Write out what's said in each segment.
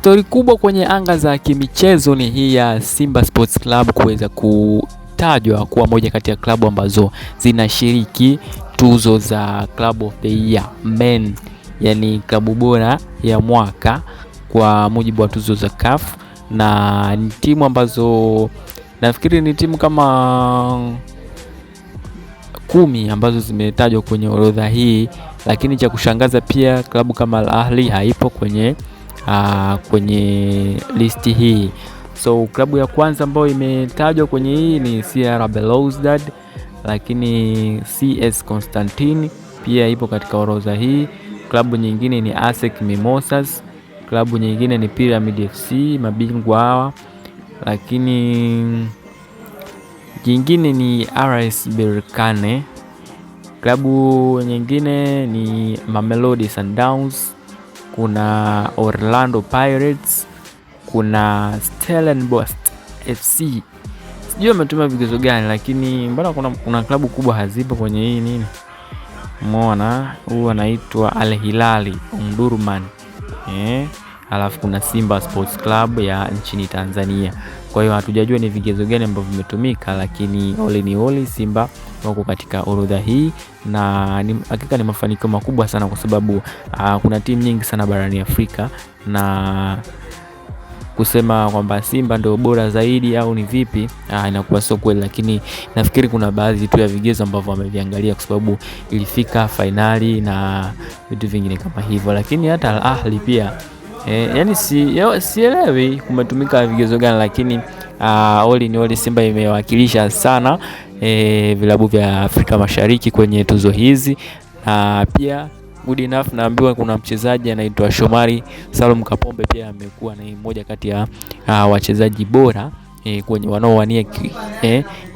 Stori kubwa kwenye anga za kimichezo ni hii ya Simba Sports Club kuweza kutajwa kuwa moja kati ya klabu ambazo zinashiriki tuzo za Club of the Year Men, yani klabu bora ya mwaka kwa mujibu wa tuzo za CAF, na ni timu ambazo nafikiri ni timu kama 10 ambazo zimetajwa kwenye orodha hii, lakini cha kushangaza pia klabu kama Al Ahly haipo kwenye listi hii. So klabu ya kwanza ambayo imetajwa kwenye hii ni CR Belouizdad, lakini CS Constantine pia ipo katika orodha hii. Klabu nyingine ni ASEC Mimosas, klabu nyingine ni Pyramid FC, mabingwa hawa, lakini jingine ni RS Berkane, klabu nyingine ni Mamelodi Sundowns, kuna Orlando Pirates, kuna Stellenbosch FC. Sijui wametumia vigezo gani, lakini mbona kuna klabu kubwa hazipo kwenye hii nini? Umeona, huu anaitwa Al Hilali Omdurman. Alafu kuna Simba Sports Club ya nchini Tanzania. Kwa hiyo hatujajua ni vigezo gani ambavyo vimetumika, lakini all Simba wako katika orodha hii, na hakika ni mafanikio makubwa sana, kwa sababu kuna timu nyingi sana barani Afrika, na kusema kwamba Simba ndio bora zaidi au ni vipi inakuwa sio kweli, lakini nafikiri kuna baadhi tu ya vigezo ambavyo wameviangalia, kwa sababu ilifika finali na vitu vingine kama hivyo. Lakini hata Al Ahly pia yani sielewi kumetumika vigezo gani, lakini all Simba imewakilisha sana vilabu vya Afrika Mashariki kwenye tuzo hizi. Pia good enough naambiwa kuna mchezaji anaitwa Shomari Salum Kapombe pia amekuwa ni mmoja kati ya wachezaji bora kwenye wanaowania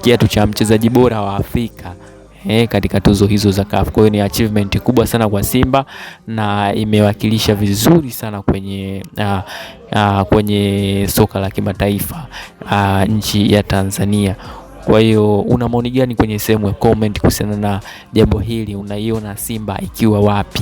kiatu cha mchezaji bora wa Afrika katika tuzo hizo za CAF. Kwa hiyo ni achievement kubwa sana kwa Simba, na imewakilisha vizuri sana kwenye soka la kimataifa nchi ya Tanzania. Kwa hiyo una maoni gani kwenye sehemu ya comment kuhusiana na jambo hili? Unaiona Simba ikiwa wapi?